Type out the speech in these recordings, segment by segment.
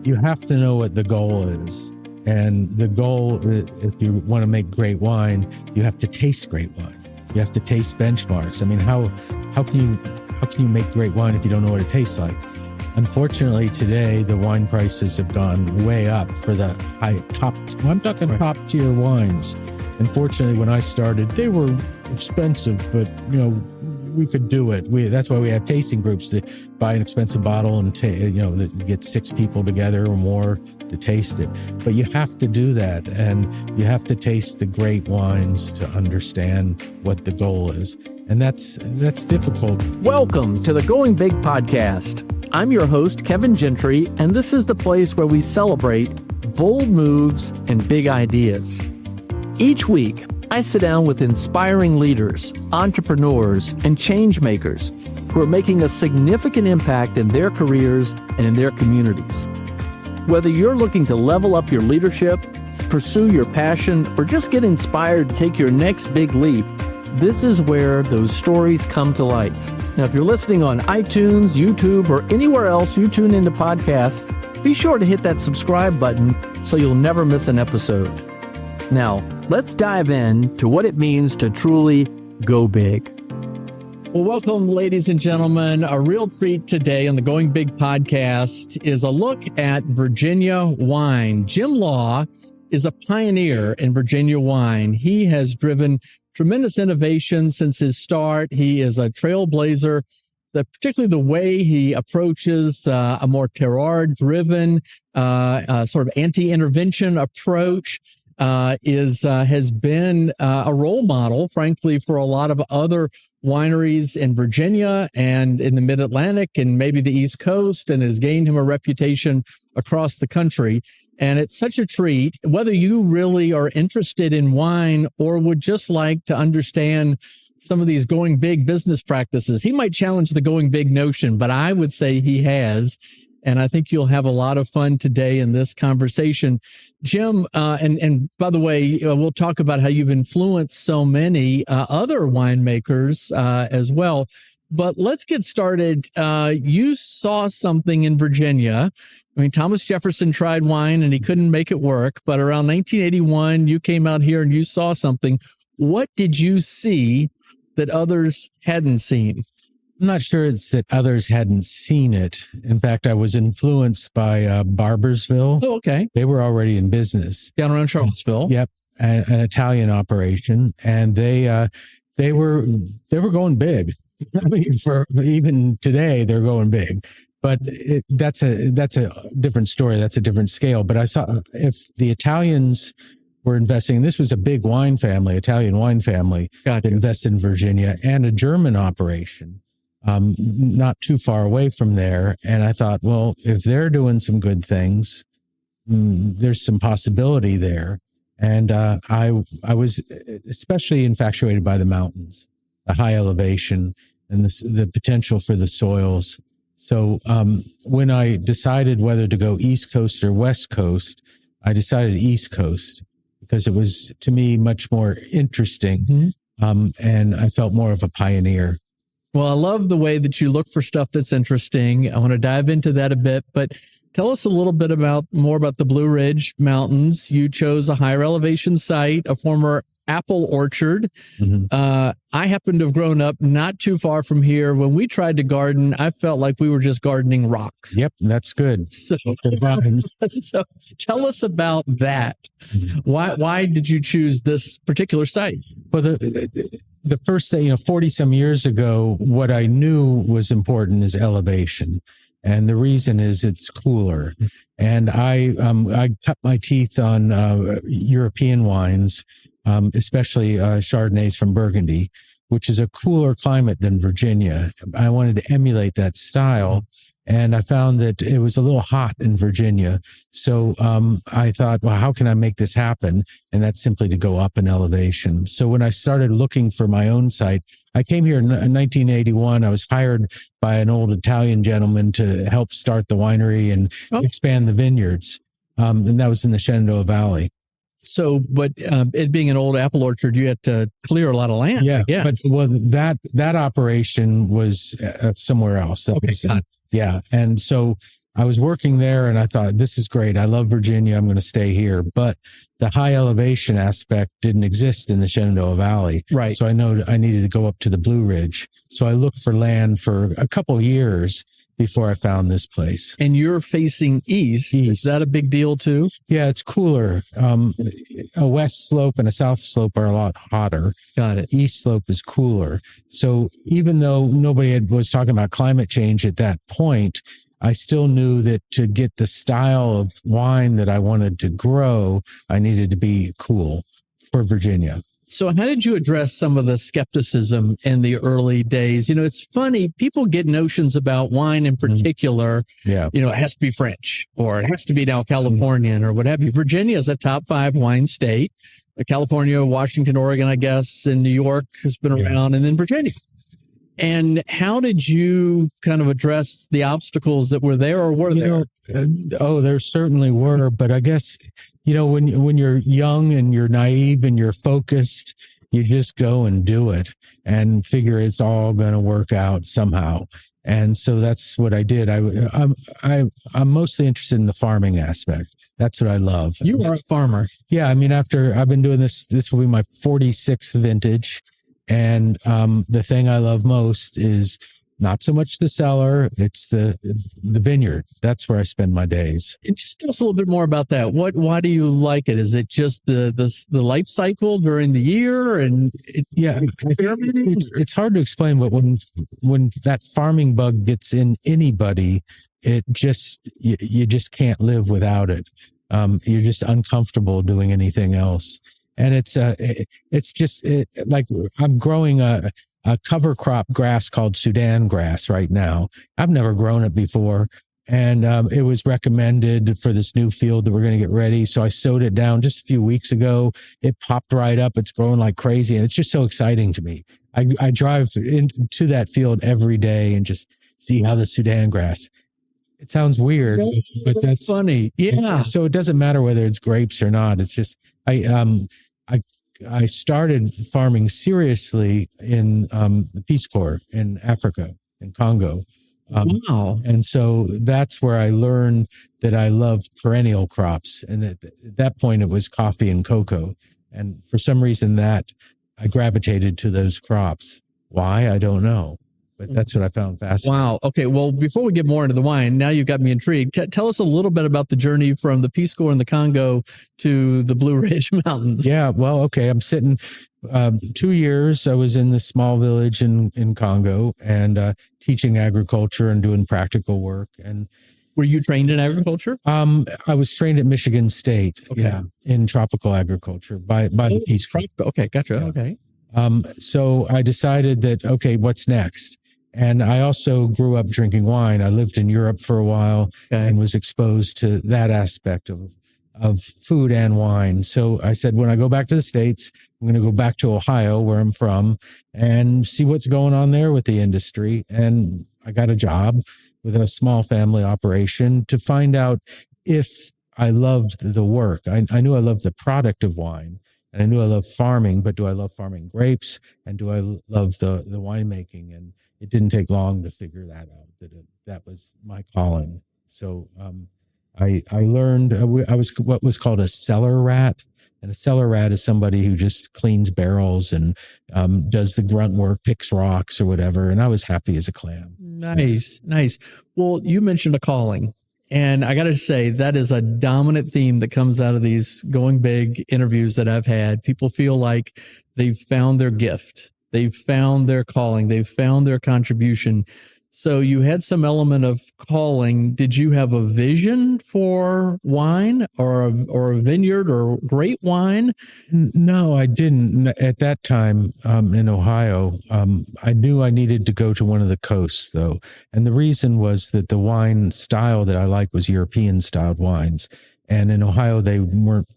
you have to know what the goal is. And the goal, if you want to make great wine, you have to taste great wine. You have to taste benchmarks. I mean, how can you make great wine if you don't know what it tastes like? Unfortunately, today the wine prices have gone way up for the top tier wines. Unfortunately, when I started, they were expensive, but we could do it. That's why we have tasting groups that buy an expensive bottle and that get 6 people together or more to taste it. But you have to do that, and you have to taste the great wines to understand what the goal is, and that's difficult. Welcome to the Going Big podcast. I'm your host, Kevin Gentry, and this is the place where we celebrate bold moves and big ideas. Each week, I sit down with inspiring leaders, entrepreneurs, and change makers who are making a significant impact in their careers and in their communities. Whether you're looking to level up your leadership, pursue your passion, or just get inspired to take your next big leap, this is where those stories come to life. Now, if you're listening on iTunes, YouTube, or anywhere else you tune into podcasts, be sure to hit that subscribe button so you'll never miss an episode. Now, let's dive in to what it means to truly go big. Well, welcome, ladies and gentlemen. A real treat today on the Going Big podcast is a look at Virginia wine. Jim Law is a pioneer in Virginia wine. He has driven tremendous innovation since his start. He is a trailblazer, particularly the way he approaches a more terroir-driven, sort of anti-intervention approach. Has been a role model, frankly, for a lot of other wineries in Virginia and in the Mid-Atlantic and maybe the East Coast, and has gained him a reputation across the country. And it's such a treat, whether you really are interested in wine or would just like to understand some of these going big business practices. He might challenge the going big notion, but I would say he has. And I think you'll have a lot of fun today in this conversation. Jim, and by the way, we'll talk about how you've influenced so many other winemakers as well. But let's get started. You saw something in Virginia. I mean, Thomas Jefferson tried wine and he couldn't make it work. But around 1981, you came out here and you saw something. What did you see that others hadn't seen? I'm not sure it's that others hadn't seen it. In fact, I was influenced by Barbersville. Oh, okay. They were already in business. Down around Charlottesville. Yep. An Italian operation. And they were going big. I mean, for even today, they're going big. But that's a different story. That's a different scale. But I saw if the Italians were investing, and this was a big wine family, Italian wine family, that invested in Virginia, and a German operation. Not too far away from there. And I thought, well, if they're doing some good things, there's some possibility there. And I was especially infatuated by the mountains, the high elevation, and the potential for the soils. So when I decided whether to go East Coast or West Coast, I decided East Coast because it was, to me, much more interesting. Mm-hmm. And I felt more of a pioneer. Well, I love the way that you look for stuff that's interesting. I want to dive into that a bit, but tell us a little bit more about the Blue Ridge Mountains. You chose a higher elevation site, a former apple orchard. Mm-hmm. I happen to have grown up not too far from here. When we tried to garden, I felt like we were just gardening rocks. Yep, that's good. So tell us about that. Mm-hmm. Why did you choose this particular site? Well, the first thing, 40 some years ago, what I knew was important is elevation. And the reason is it's cooler. And I cut my teeth on European wines, especially Chardonnays from Burgundy, which is a cooler climate than Virginia. I wanted to emulate that style. And I found that it was a little hot in Virginia. So I thought, well, how can I make this happen? And that's simply to go up in elevation. So when I started looking for my own site, I came here in 1981. I was hired by an old Italian gentleman to help start the winery and expand the vineyards. And that was in the Shenandoah Valley. So, but it being an old apple orchard, you had to clear a lot of land. Yeah. But that operation was somewhere else. Okay. Yeah. And so I was working there and I thought, this is great. I love Virginia. I'm going to stay here. But the high elevation aspect didn't exist in the Shenandoah Valley. Right. So I know I needed to go up to the Blue Ridge. So I looked for land for a couple of years before I found this place. And you're facing east. Is that a big deal too? Yeah, it's cooler. A west slope and a south slope are a lot hotter. Got it. East slope is cooler. So even though nobody was talking about climate change at that point, I still knew that to get the style of wine that I wanted to grow, I needed to be cool for Virginia. So how did you address some of the skepticism in the early days? You know, it's funny. People get notions about wine in particular. Yeah. You know, it has to be French or it has to be now Californian or what have you. Virginia is a top 5 wine state. California, Washington, Oregon, I guess, and New York has been around, and then Virginia. And how did you kind of address the obstacles that were there, or were there? There certainly were. But I guess, when you're young and you're naive and you're focused, you just go and do it and figure it's all going to work out somehow. And so that's what I did. I'm mostly interested in the farming aspect. That's what I love. You are a farmer. Yeah. I mean, after I've been doing this will be my 46th vintage. And the thing I love most is not so much the cellar, it's the vineyard. That's where I spend my days. And just tell us a little bit more about that. Why do you like it? Is it just the life cycle during the year? And it's hard to explain, but when that farming bug gets in anybody, you just can't live without it. You're just uncomfortable doing anything else. And it's just like I'm growing a cover crop grass called Sudan grass right now. I've never grown it before. And it was recommended for this new field that we're going to get ready. So I sowed it down just a few weeks ago. It popped right up. It's growing like crazy. And it's just so exciting to me. I drive into that field every day and just see how the Sudan grass. It sounds weird, but that's funny. Yeah. So it doesn't matter whether it's grapes or not. It's just, I started farming seriously in the Peace Corps in Africa, in Congo. Wow. And so that's where I learned that I love perennial crops. And at that point, it was coffee and cocoa. And for some reason that I gravitated to those crops. Why? I don't know. But that's what I found fascinating. Wow. Okay. Well, before we get more into the wine, now you've got me intrigued. Tell us a little bit about the journey from the Peace Corps in the Congo to the Blue Ridge Mountains. Yeah. Well, okay. I'm sitting 2 years. I was in this small village in Congo and teaching agriculture and doing practical work. And were you trained in agriculture? I was trained at Michigan State. Okay. Yeah, in tropical agriculture by the Peace Corps. Okay. Gotcha. Yeah. Okay. So I decided that, okay, what's next? And I also grew up drinking wine. I lived in Europe for a while and was exposed to that aspect of food and wine. So I said, when I go back to the States, I'm going to go back to Ohio, where I'm from, and see what's going on there with the industry. And I got a job with a small family operation to find out if I loved the work. I knew I loved the product of wine. And I knew I loved farming, but do I love farming grapes? And do I love the winemaking? And it didn't take long to figure that out, that was my calling. So I learned, I was what was called a cellar rat. And a cellar rat is somebody who just cleans barrels and does the grunt work, picks rocks or whatever. And I was happy as a clam. Nice. Well, you mentioned a calling. And I got to say, that is a dominant theme that comes out of these Going Big interviews that I've had. People feel like they've found their gift. They've found their calling. They've found their contribution. So you had some element of calling. Did you have a vision for wine or a vineyard or great wine? No, I didn't. At that time in Ohio, I knew I needed to go to one of the coasts, though. And the reason was that the wine style that I liked was European-styled wines. And in Ohio, they weren't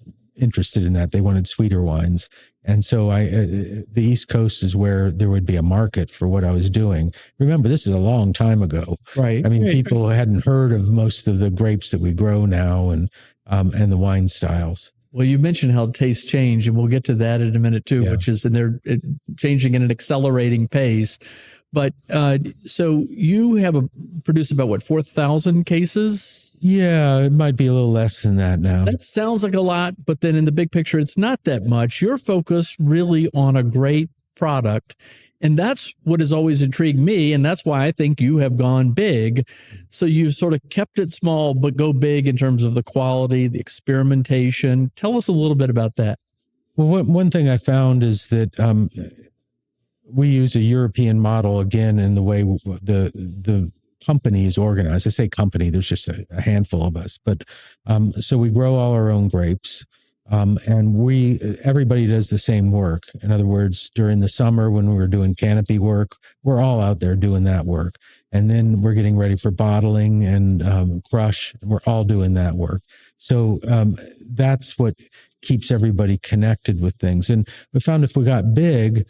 interested in that. They wanted sweeter wines. And so the East Coast is where there would be a market for what I was doing. Remember, this is a long time ago. Right. I mean, people hadn't heard of most of the grapes that we grow now and the wine styles. Well, you mentioned how tastes change, and we'll get to that in a minute too, which is, and they're changing at an accelerating pace. But so you have produced about what, 4,000 cases? Yeah, it might be a little less than that now. That sounds like a lot, but then in the big picture, it's not that much. You're focused really on a great product. And that's what has always intrigued me. And that's why I think you have gone big. So you've sort of kept it small, but go big in terms of the quality, the experimentation. Tell us a little bit about that. Well, one thing I found is that we use a European model again in the way the company is organized. I say company, there's just a handful of us. But so we grow all our own grapes. And everybody does the same work. In other words, during the summer when we were doing canopy work, we're all out there doing that work. And then we're getting ready for bottling and crush. We're all doing that work. So that's what keeps everybody connected with things. And we found if we got big,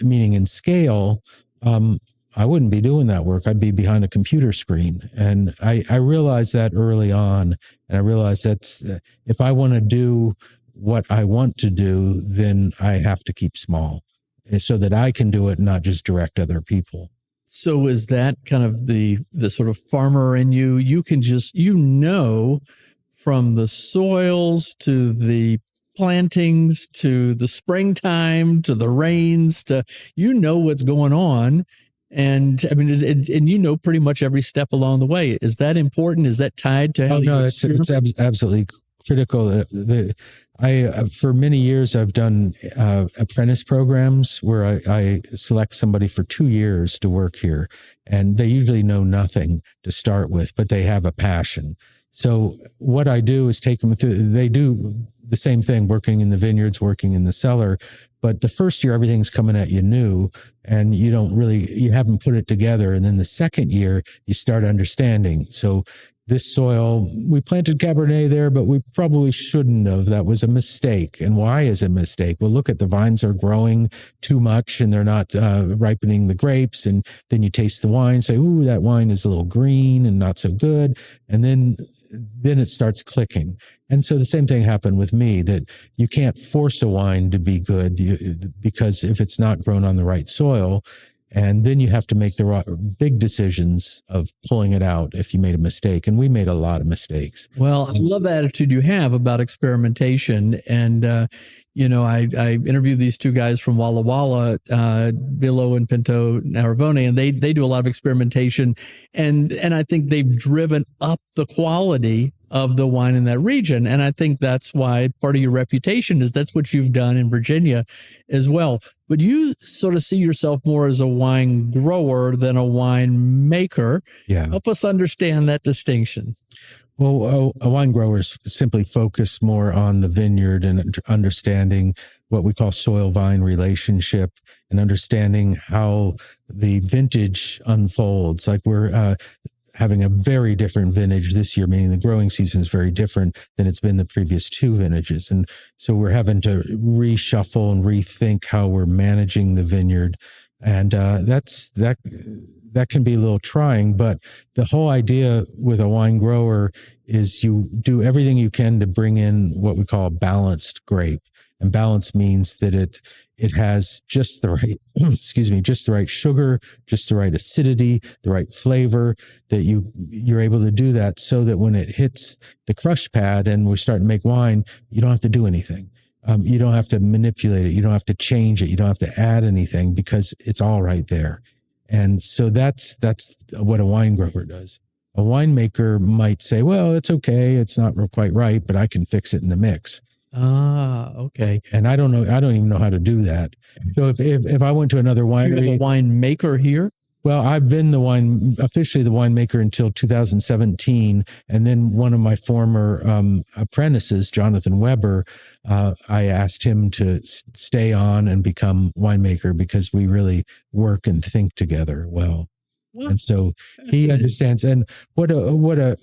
meaning in scale, I wouldn't be doing that work. I'd be behind a computer screen. And I realized that early on. And I realized that's if I want to do what I want to do, then I have to keep small so that I can do it and not just direct other people. So is that kind of the sort of farmer in you? You can just, from the soils to the plantings to the springtime to the rains to, what's going on. And I mean, and pretty much every step along the way. Is that important? Is that tied to how? Oh, no, it's absolutely critical. For many years, I've done apprentice programs where I select somebody for 2 years to work here, and they usually know nothing to start with, but they have a passion. So what I do is take them through. They do the same thing, working in the vineyards, working in the cellar. But the first year, everything's coming at you new, and you haven't put it together. And then the second year, you start understanding. So this soil, we planted Cabernet there, but we probably shouldn't have. That was a mistake. And why is it a mistake? Well, look at the vines are growing too much and they're not ripening the grapes. And then you taste the wine, say, ooh, that wine is a little green and not so good. And then it starts clicking. And so the same thing happened with me, that you can't force a wine to be good because if it's not grown on the right soil, and then you have to make the big decisions of pulling it out if you made a mistake. And we made a lot of mistakes. Well, I love the attitude you have about experimentation. And, I interviewed these two guys from Walla Walla, Billo and Pinto Naravone, and they do a lot of experimentation. And I think they've driven up the quality of the wine in that region. And I think that's why part of your reputation is that's what you've done in Virginia as well. But you sort of see yourself more as a wine grower than a wine maker. Yeah. Help us understand that distinction. Well, a wine grower is simply focused more on the vineyard and understanding what we call soil-vine relationship and understanding how the vintage unfolds. Like we're having a very different vintage this year, meaning the growing season is very different than it's been the previous two vintages. And so we're having to reshuffle and rethink how we're managing the vineyard. And that can be a little trying, but the whole idea with a wine grower is you do everything you can to bring in what we call a balanced grape. And balance means that it has just the right, just the right sugar, just the right acidity, the right flavor, that you're able to do that so that when it hits the crush pad and we're starting to make wine, you don't have to do anything. You don't have to manipulate it. You don't have to change it. You don't have to add anything because it's all right there. And so that's what a wine grower does. A winemaker might say, well, it's okay. It's not quite right, but I can fix it in the mix. Ah, okay. And I don't know. I don't even know how to do that. So if I went to another winery, you have a winemaker here. Well, I've been officially the winemaker until 2017. And then one of my former apprentices, Jonathan Weber, I asked him to stay on and become winemaker because we really work and think together well. And so he understands. And what a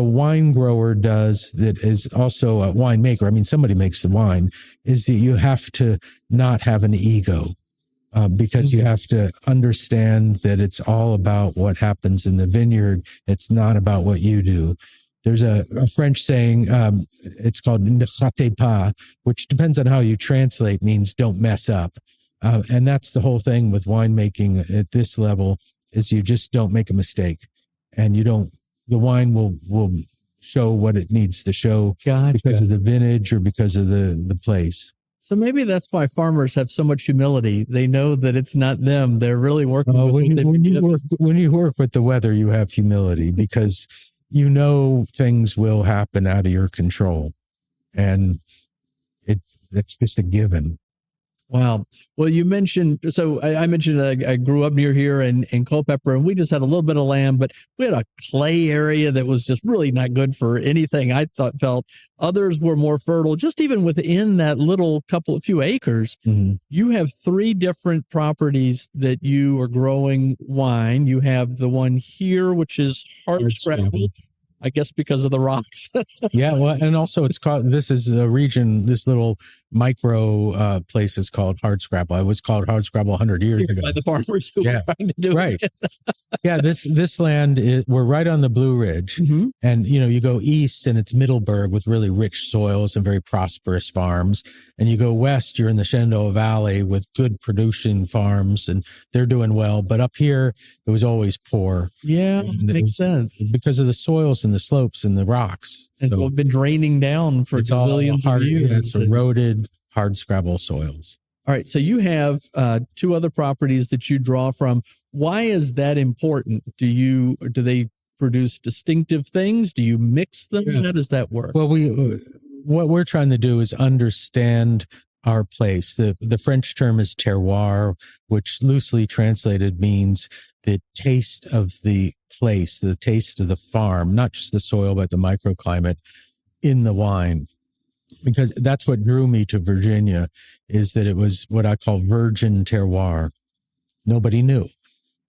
wine grower does that is also a winemaker, I mean, somebody makes the wine, is that you have to not have an ego. Because you have to understand that it's all about what happens in the vineyard. It's not about what you do. There's a French saying, it's called ne fâtez pas, which depends on how you translate, means don't mess up. And that's the whole thing with winemaking at this level is you just don't make a mistake, and the wine will show what it needs to show because of the vintage or because of the place. So maybe that's why farmers have so much humility. They know that it's not them. They're really working with when you work with the weather, you have humility because you know things will happen out of your control. And it's just a given. Wow. Well, you mentioned, so I mentioned I grew up near here in Culpeper, and we just had a little bit of land, but we had a clay area that was just really not good for anything. I felt others were more fertile, just even within that few acres. Mm-hmm. You have 3 different properties that you are growing wine. You have the one here, which is hardscrabble. I guess because of the rocks. Yeah, well, and also this is a region, this little micro place is called hardscrabble. It was called hardscrabble 100 years ago. By the farmers who were trying to do it. Yeah, this land, we're right on the Blue Ridge. Mm-hmm. And, you go east and it's Middleburg with really rich soils and very prosperous farms. And you go west, you're in the Shenandoah Valley with good producing farms, and they're doing well. But up here, it was always poor. Yeah, makes sense. Because of the soils and the slopes and the rocks. And so it's been draining down for millions of years. It's eroded, hardscrabble soils. All right. So you have 2 other properties that you draw from. Why is that important? Do they produce distinctive things? Do you mix them? Yeah. How does that work? Well, what we're trying to do is understand our place. The French term is terroir, which loosely translated means the taste of the place, the taste of the farm, not just the soil, but the microclimate in the wine. Because that's what drew me to Virginia, is that it was what I call virgin terroir. Nobody knew.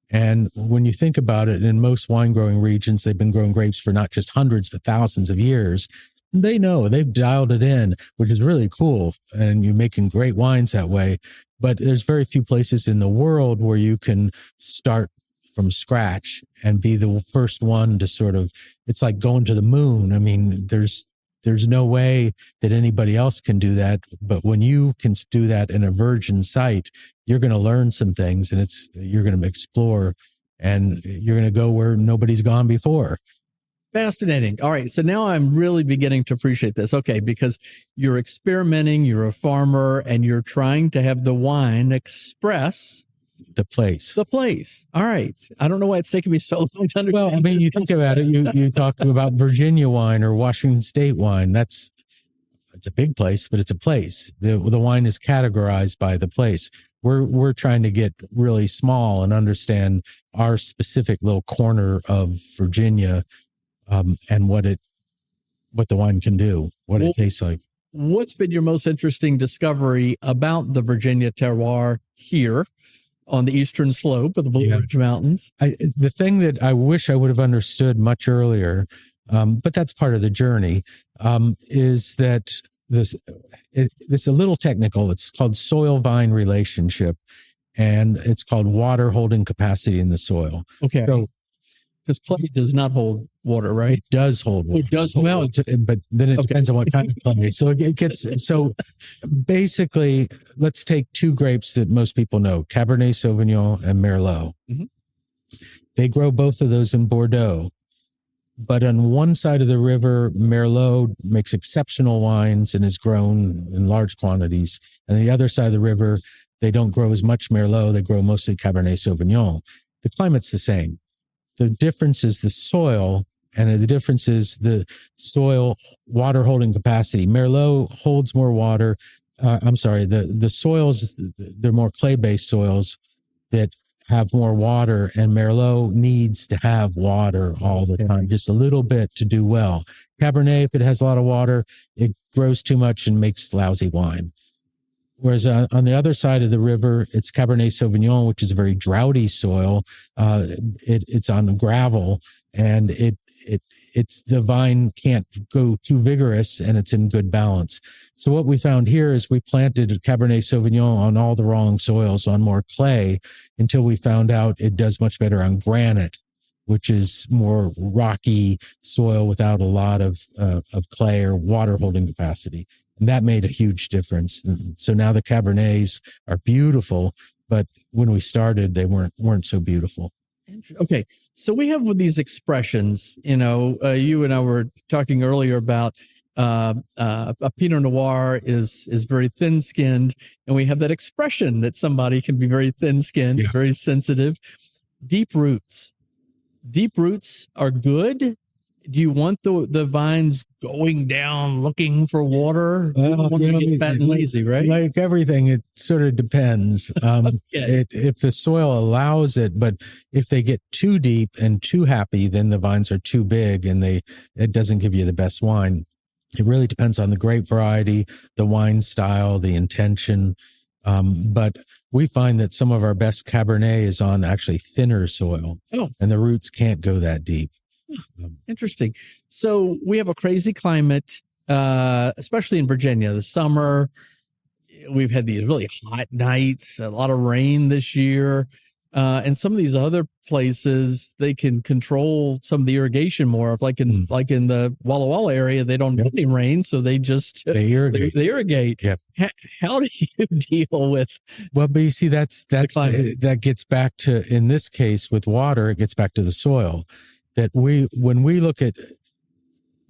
And when you think about it, in most wine growing regions, they've been growing grapes for not just hundreds, but thousands of years. They know, they've dialed it in, which is really cool. And you're making great wines that way. But there's very few places in the world where you can start from scratch and be the first one to sort of, it's like going to the moon. I mean, there's no way that anybody else can do that. But when you can do that in a virgin site, you're going to learn some things, and you're going to explore, and you're going to go where nobody's gone before. Fascinating. All right. So now I'm really beginning to appreciate this. Okay. Because you're experimenting, you're a farmer, and you're trying to have the wine express the place. All right. I don't know why it's taken me so long to understand. Well, I mean, you think about it, you talk about Virginia wine or Washington State wine. It's a big place, but it's a place. The wine is categorized by the place. We're trying to get really small and understand our specific little corner of Virginia, and what the wine can do, what it tastes like. What's been your most interesting discovery about the Virginia terroir here on the eastern slope of the Blue Ridge Mountains? The thing that I wish I would have understood much earlier, but that's part of the journey, is that it's a little technical. It's called soil-vine relationship, and it's called water holding capacity in the soil. Okay. So, because clay does not hold water, right? It does hold water. It does hold water. But then it depends on what kind of clay. So basically, let's take 2 grapes that most people know, Cabernet Sauvignon and Merlot. Mm-hmm. They grow both of those in Bordeaux. But on one side of the river, Merlot makes exceptional wines and is grown in large quantities. And the other side of the river, they don't grow as much Merlot. They grow mostly Cabernet Sauvignon. The climate's the same. The difference is the soil, and the difference is the soil water holding capacity. Merlot holds more water. The soils, they're more clay-based soils that have more water, and Merlot needs to have water all the time, just a little bit to do well. Cabernet, if it has a lot of water, it grows too much and makes lousy wine. Whereas on the other side of the river, it's Cabernet Sauvignon, which is a very droughty soil. It's on gravel, and it's the vine can't go too vigorous, and it's in good balance. So what we found here is we planted Cabernet Sauvignon on all the wrong soils, on more clay, until we found out it does much better on granite. which is more rocky soil without a lot of clay or water holding capacity. And that made a huge difference. And so now the Cabernets are beautiful, but when we started, they weren't so beautiful. Okay, so we have these expressions. You and I were talking earlier about a Pinot Noir is very thin-skinned, and we have that expression that somebody can be very thin-skinned, very sensitive. Deep roots are good. Do you want the vines going down looking for water? Well, Want to get fat and lazy, right? Like everything, it sort of depends. If the soil allows it, but if they get too deep and too happy, then the vines are too big and it doesn't give you the best wine. It really depends on the grape variety, the wine style, the intention. But we find that some of our best Cabernet is on actually thinner soil, and the roots can't go that deep. Interesting. So we have a crazy climate, especially in Virginia. The summer, we've had these really hot nights, a lot of rain this year. And some of these other places, they can control some of the irrigation more. Like in the Walla Walla area, they don't get any rain, so they irrigate. They irrigate. Yep. How do you deal with? Well, but you see, that gets back to, in this case with water, it gets back to the soil. That when we look at,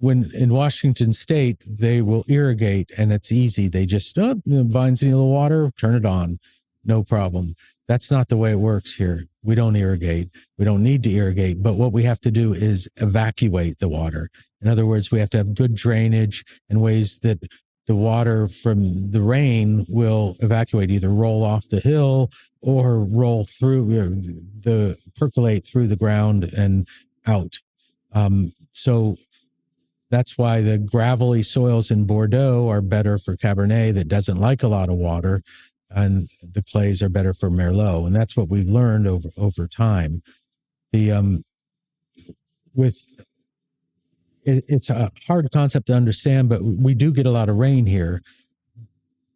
in Washington State, they will irrigate and it's easy. They just, the vines need a little water, turn it on, no problem. That's not the way it works here. We don't irrigate. We don't need to irrigate. But what we have to do is evacuate the water. In other words, we have to have good drainage and ways that the water from the rain will evacuate, either roll off the hill or roll through, percolate through the ground and out. So that's why the gravelly soils in Bordeaux are better for Cabernet that doesn't like a lot of water, and the clays are better for Merlot. And that's what we've learned over time. It's a hard concept to understand, but we do get a lot of rain here.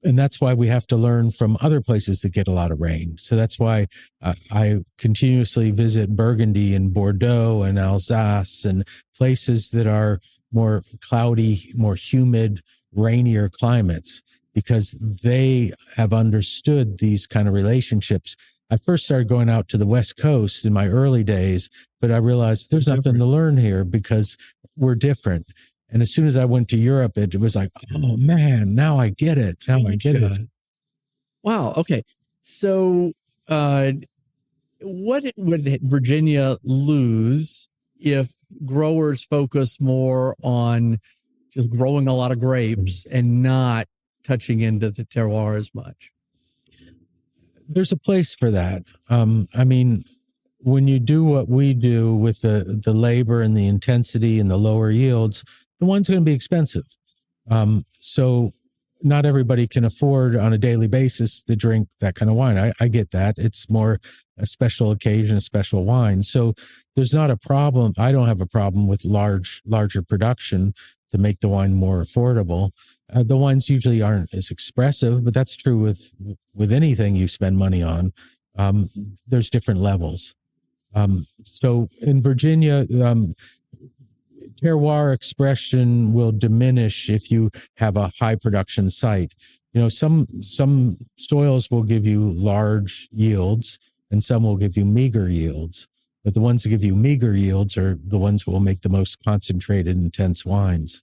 And that's why we have to learn from other places that get a lot of rain. So that's why I continuously visit Burgundy and Bordeaux and Alsace and places that are more cloudy, more humid, rainier climates, because they have understood these kind of relationships. I first started going out to the West Coast in my early days, but I realized there's nothing to learn here because we're different. And as soon as I went to Europe, it was like, oh man, now I get it. Wow. Okay. So, what would Virginia lose if growers focus more on just growing a lot of grapes and not touching into the terroir as much? There's a place for that. I mean, when you do what we do with the labor and the intensity and the lower yields, the wine's going to be expensive. So not everybody can afford on a daily basis to drink that kind of wine. I get that. It's more a special occasion, a special wine. So there's not a problem. I don't have a problem with larger production to make the wine more affordable. The wines usually aren't as expressive, but that's true with anything you spend money on. There's different levels. So in Virginia, terroir expression will diminish if you have a high production site. Some soils will give you large yields and some will give you meager yields. But the ones that give you meager yields are the ones that will make the most concentrated, intense wines.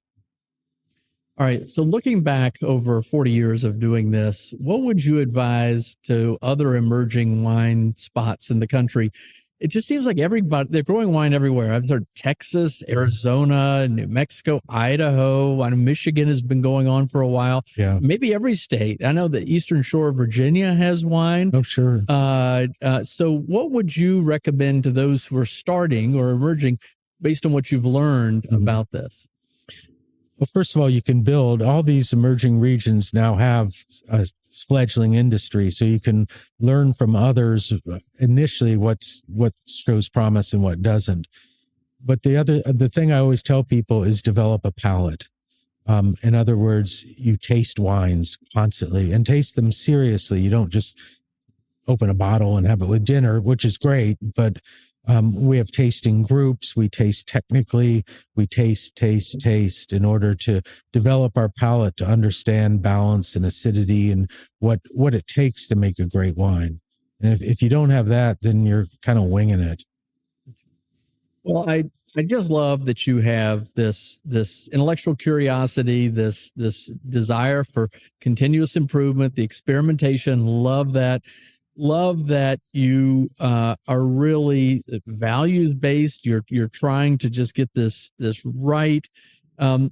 All right. So looking back over 40 years of doing this, what would you advise to other emerging wine spots in the country? It just seems like they're growing wine everywhere. I've heard Texas, Arizona, New Mexico, Idaho. I know Michigan has been going on for a while. Yeah. Maybe every state. I know the Eastern Shore of Virginia has wine. Oh, sure. So what would you recommend to those who are starting or emerging based on what you've learned about this? Well, first of all, you can build. All these emerging regions now have a fledgling industry, so you can learn from others initially what shows promise and what doesn't. But the thing I always tell people is develop a palate. In other words, you taste wines constantly and taste them seriously. You don't just open a bottle and have it with dinner, which is great, but We have tasting groups. We taste technically. We taste in order to develop our palate to understand balance and acidity and what it takes to make a great wine. And if you don't have that, then you're kind of winging it. Well, I just love that you have this intellectual curiosity, this desire for continuous improvement, the experimentation. Love that. Love that you are really values based. You're trying to just get this right.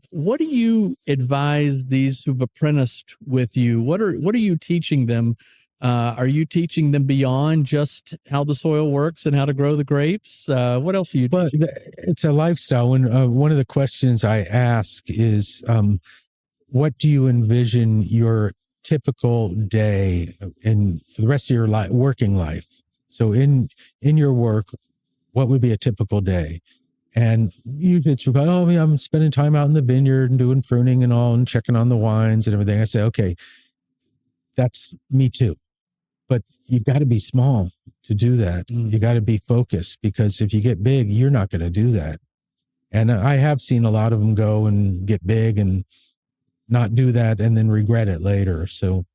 What do you advise these who've apprenticed with you? What are you teaching them? Are you teaching them beyond just how the soil works and how to grow the grapes? What else are you teaching? Well, it's a lifestyle. And one of the questions I ask is, what do you envision your typical day for the rest of your working life? So in your work, what would be a typical day? And it's about, I'm spending time out in the vineyard and doing pruning and all and checking on the wines and everything. I say, okay, that's me too. But you got to be small to do that. You got to be focused, because if you get big, you're not going to do that. And I have seen a lot of them go and get big and not do that and then regret it later. So,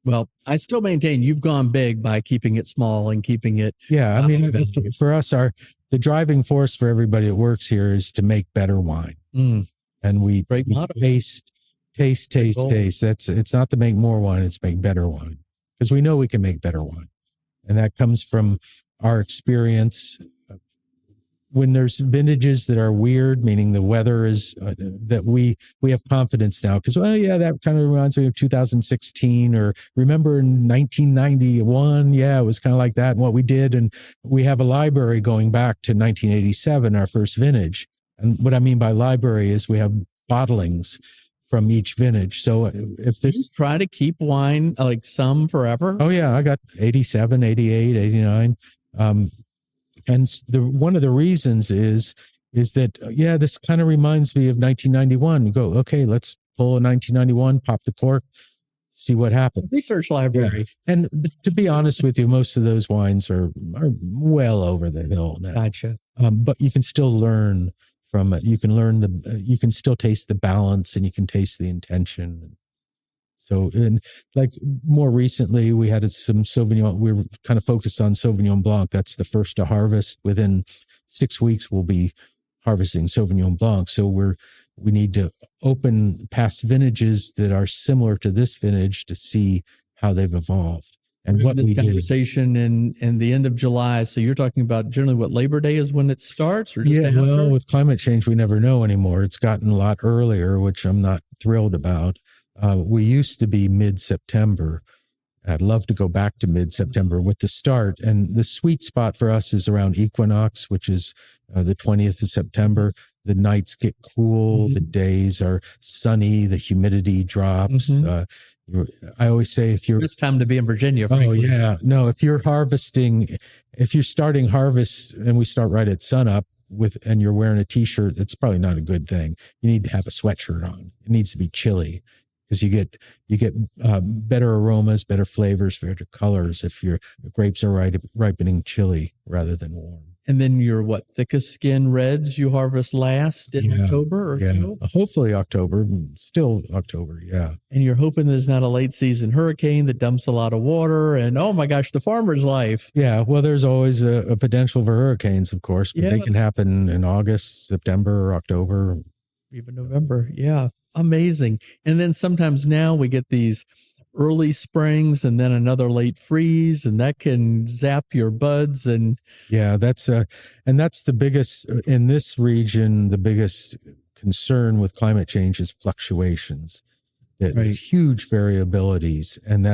well, I still maintain you've gone big by keeping it small and keeping it. Yeah. I mean, for us, the driving force for everybody that works here is to make better wine. And we taste. It's not to make more wine, it's make better wine, because we know we can make better wine. And that comes from our experience. When there's vintages that are weird, meaning the weather is that we have confidence now, because, that kind of reminds me of 2016, or remember in 1991. Yeah, it was kind of like that and what we did. And we have a library going back to 1987, our first vintage. And what I mean by library is we have bottlings from each vintage. So if this, you try to keep wine like some forever. Oh yeah, I got 87, 88, 89. And one of the reasons is that, this kind of reminds me of 1991. You go, okay, let's pull a 1991, pop the cork, see what happens. Research library. Yeah. And to be honest with you, most of those wines are well over the hill now. Gotcha. But you can still learn from it. You can still taste the balance, and you can taste the intention. So, and like more recently, we had some Sauvignon. We were kind of focused on Sauvignon Blanc. That's the first to harvest. Within 6 weeks, we'll be harvesting Sauvignon Blanc. So we need to open past vintages that are similar to this vintage to see how they've evolved. And what this we conversation in the end of July. So you're talking about generally what Labor Day is when it starts, or just after? Well, with climate change, we never know anymore. It's gotten a lot earlier, which I'm not thrilled about. We used to be mid-September. I'd love to go back to mid-September with the start. And the sweet spot for us is around equinox, which is the 20th of September. The nights get cool. The days are sunny. The humidity drops. I always say it's time to be in Virginia. Frankly. Oh yeah. No, if you're starting harvest and we start right at sunup and you're wearing a t-shirt, it's probably not a good thing. You need to have a sweatshirt on. It needs to be chilly, because you get better aromas, better flavors, better colors if your grapes are ripening chilly rather than warm. And then your thickest skin reds you harvest last in October or so? Hopefully October, still October, yeah. And you're hoping there's not a late season hurricane that dumps a lot of water and, oh my gosh, the farmer's life. Yeah, well, there's always a potential for hurricanes, of course, but they can happen in August, September, October. Even November, yeah. Amazing. And then sometimes now we get these early springs and then another late freeze, and that can zap your buds. And that's the biggest in this region. The biggest concern with climate change is fluctuations, huge variabilities, and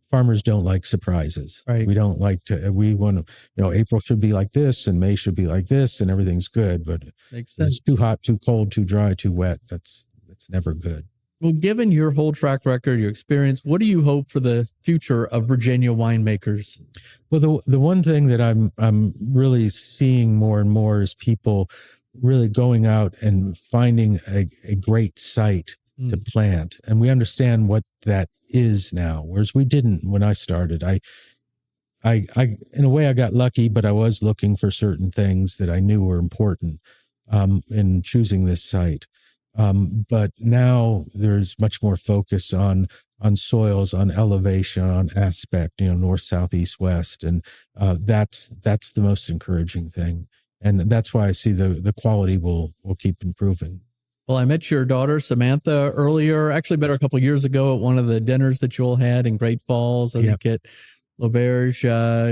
farmers don't like surprises. Right. We don't like to. We want to. April should be like this, and May should be like this, and everything's good. But makes sense. It's too hot, too cold, too dry, too wet. That's never good. Well, given your whole track record, your experience, what do you hope for the future of Virginia winemakers? Well, the one thing that I'm really seeing more and more is people really going out and finding a great site to plant. And we understand what that is now, whereas we didn't when I started. in a way, I got lucky, but I was looking for certain things that I knew were important in choosing this site. But now there's much more focus on soils, on elevation, on aspect, north, south, east, west, and that's the most encouraging thing, and that's why I see the quality will keep improving. Well, I met your daughter, Samantha, earlier. Actually, met her a couple of years ago at one of the dinners that you all had in Great Falls. I think at L'Auberge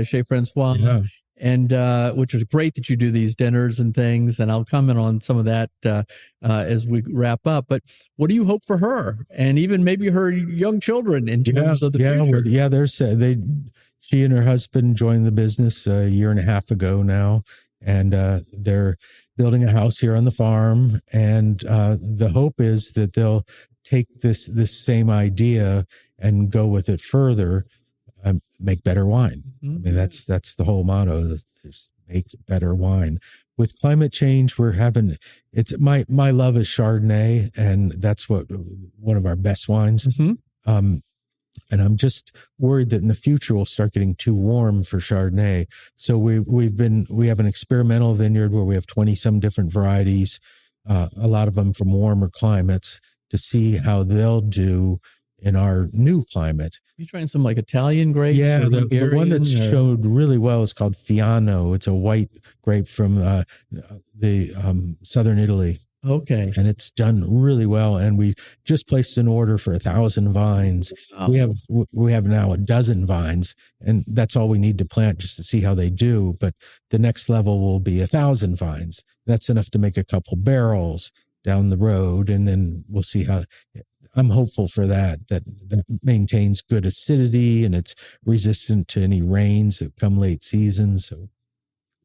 Chez Francois. Yeah. And which is great that you do these dinners and things. And I'll comment on some of that as we wrap up. But what do you hope for her and even maybe her young children in terms of the future? She and her husband joined the business a year and a half ago now. And they're building a house here on the farm. And the hope is that they'll take this same idea and go with it further. Make better wine. Mm-hmm. I mean, that's the whole motto. Is make better wine. With climate change, we're having my love is Chardonnay, and that's one of our best wines. Mm-hmm. And I'm just worried that in the future we'll start getting too warm for Chardonnay. So we have an experimental vineyard where we have 20 some different varieties, a lot of them from warmer climates, to see how they'll do in our new climate. You trying some like Italian grapes? Yeah, the one that showed really well is called Fiano. It's a white grape from the southern Italy. Okay. And it's done really well. And we just placed an order for 1,000 vines. Wow. We have now 12 vines, and that's all we need to plant just to see how they do. But the next level will be 1,000 vines. That's enough to make a couple barrels down the road, and then we'll see how. I'm hopeful for that maintains good acidity and it's resistant to any rains that come late season. So,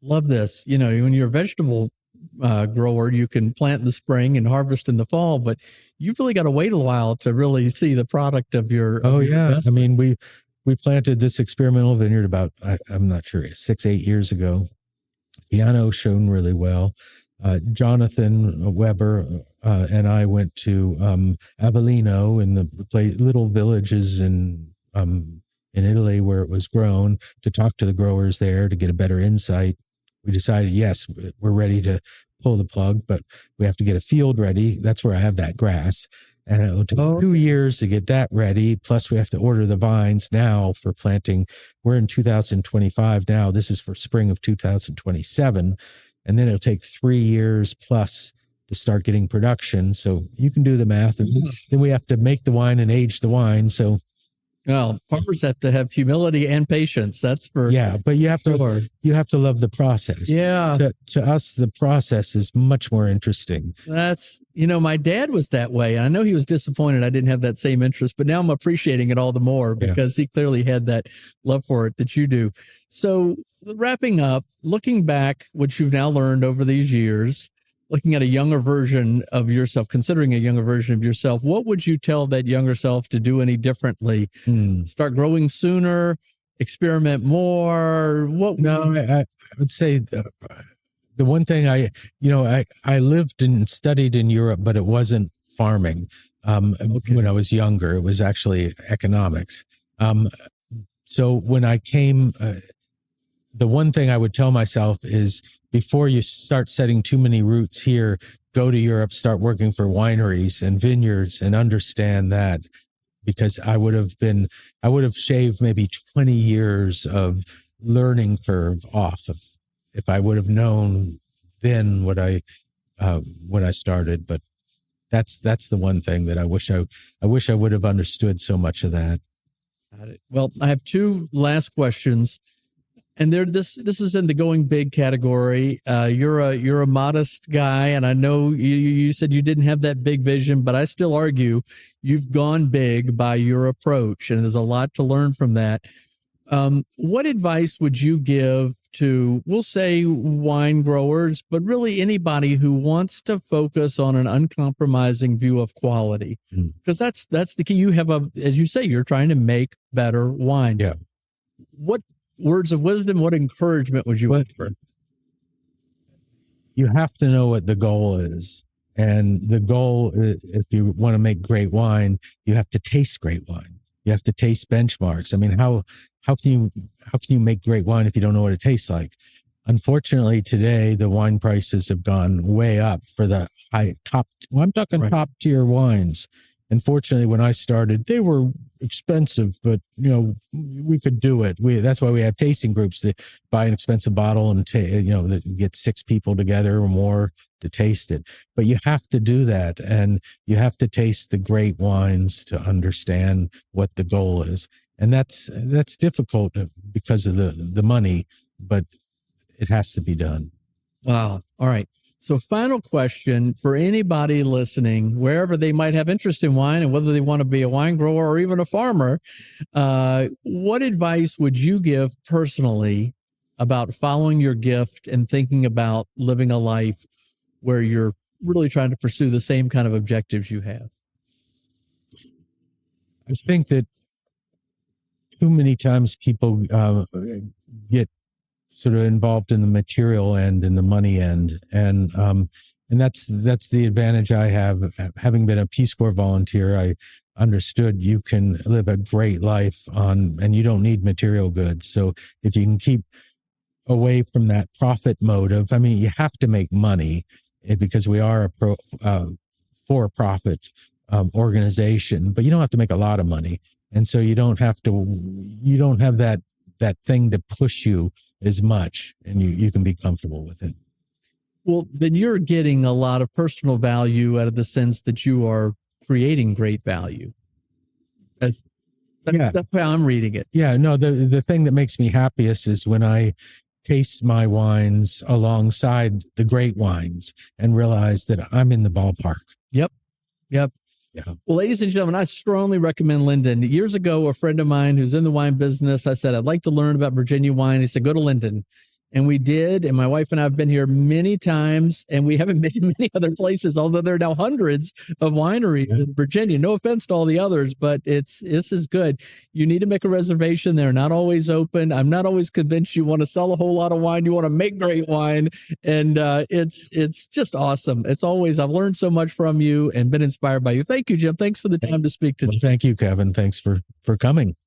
love this. When you're a vegetable grower, you can plant in the spring and harvest in the fall, but you've really got to wait a while to really see the product of your. I mean, we planted this experimental vineyard about, I'm not sure, 6-8 years ago. Piano shown really well. Jonathan Weber and I went to Avellino in the little villages in Italy where it was grown to talk to the growers there to get a better insight. We decided, yes, we're ready to pull the plug, but we have to get a field ready. That's where I have that grass. And it'll take 2 years to get that ready. Plus, we have to order the vines now for planting. We're in 2025 now. This is for spring of 2027. And then it'll take 3 years plus to start getting production. So you can do the math. And then we have to make the wine and age the wine. So, well, farmers have to have humility and patience. That's for but you have to love the process. Yeah. To us, the process is much more interesting. That's, my dad was that way. And I know he was disappointed I didn't have that same interest, but now I'm appreciating it all the more because he clearly had that love for it that you do. So wrapping up, looking back, what you've now learned over these years, looking at a younger version of yourself, considering a younger version of yourself, what would you tell that younger self to do any differently? Start growing sooner, experiment more? I would say the one thing I lived and studied in Europe, but it wasn't farming. When I was younger, it was actually economics. So when I came, the one thing I would tell myself is before you start setting too many roots here, go to Europe, start working for wineries and vineyards and understand that, because I would have shaved maybe 20 years of learning curve off if I would have known then what when I started. But that's the one thing that I wish I would have understood so much of that. Got it. Well, I have two last questions. And this is in the going big category. You're a modest guy, and I know you said you didn't have that big vision, but I still argue you've gone big by your approach, and there's a lot to learn from that. What advice would you give to, we'll say, wine growers, but really anybody who wants to focus on an uncompromising view of quality? Because that's the key. You have as you say, you're trying to make better wine. Yeah. What words of wisdom, what encouragement would you offer? You have to know what the goal is. And the goal, if you want to make great wine, you have to taste great wine. You have to taste benchmarks. I mean, how how can you make great wine if you don't know what it tastes like? Unfortunately, today the wine prices have gone way up for the I'm talking Right. top tier wines. Unfortunately, when I started, they were expensive, but we could do it. That's why we have tasting groups that buy an expensive bottle and that get 6 people together or more to taste it. But you have to do that, and you have to taste the great wines to understand what the goal is. And that's difficult because of the money, but it has to be done. Wow. All right. So final question for anybody listening, wherever they might have interest in wine and whether they want to be a wine grower or even a farmer, what advice would you give personally about following your gift and thinking about living a life where you're really trying to pursue the same kind of objectives you have? I think that too many times people get sort of involved in the material end and the money end. And that's the advantage I have. Having been a Peace Corps volunteer, I understood you can live a great life and you don't need material goods. So if you can keep away from that profit motive, I mean, you have to make money because we are a for-profit organization, but you don't have to make a lot of money. And so you don't have that thing to push you as much, and you can be comfortable with it. Well, then you're getting a lot of personal value out of the sense that you are creating great value. That's how I'm reading it. Yeah, no, the thing that makes me happiest is when I taste my wines alongside the great wines and realize that I'm in the ballpark. Yep. Yeah. Well, ladies and gentlemen, I strongly recommend Linden. Years ago, a friend of mine who's in the wine business, I said, I'd like to learn about Virginia wine. He said, go to Linden. And we did. And my wife and I have been here many times, and we haven't been in many other places, although there are now hundreds of wineries in Virginia. No offense to all the others, but this is good. You need to make a reservation. They're not always open. I'm not always convinced you want to sell a whole lot of wine. You want to make great wine. And it's just awesome. It's always, I've learned so much from you and been inspired by you. Thank you, Jim. Thanks for the time to speak today. Well, thank you, Kevin. Thanks for coming.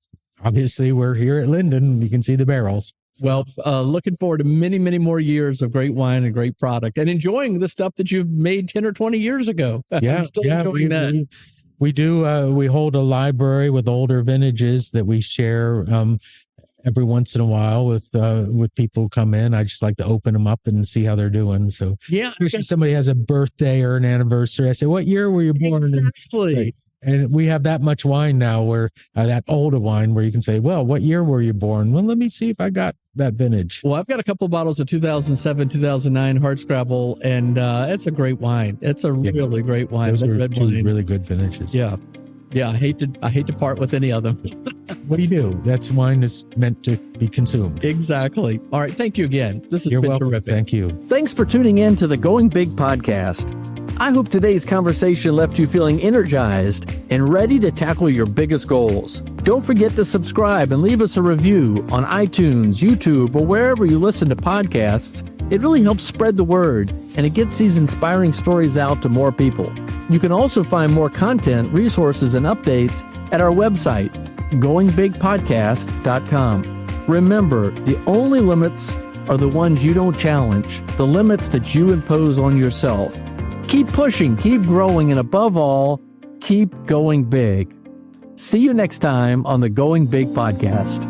Obviously, we're here at Linden. You can see the barrels. Well, looking forward to many, many more years of great wine and great product and enjoying the stuff that you've made 10 or 20 years ago. Yeah, I'm still enjoying that. We do. We hold a library with older vintages that we share every once in a while with people who come in. I just like to open them up and see how they're doing. So yeah, especially if somebody has a birthday or an anniversary, I say, what year were you born? Exactly. And we have that much wine now where that older wine where you can say, well, what year were you born? Well, let me see if I got that vintage. Well, I've got a couple of bottles of 2007, 2009 Hardscrabble, and it's a great wine. It's a really great wine. Those are two wine. really good vintages. Yeah. I hate to part with any of them. What do you do? That's wine is meant to be consumed. Exactly. All right. Thank you again. This has You're been welcome. terrific. Thank you. Thanks for tuning in to the Going Big podcast. I hope today's conversation left you feeling energized and ready to tackle your biggest goals. Don't forget to subscribe and leave us a review on iTunes, YouTube, or wherever you listen to podcasts. It really helps spread the word, and it gets these inspiring stories out to more people. You can also find more content, resources, and updates at our website, goingbigpodcast.com. Remember, the only limits are the ones you don't challenge, the limits that you impose on yourself. Keep pushing, keep growing, and above all, keep going big. See you next time on the Going Big podcast.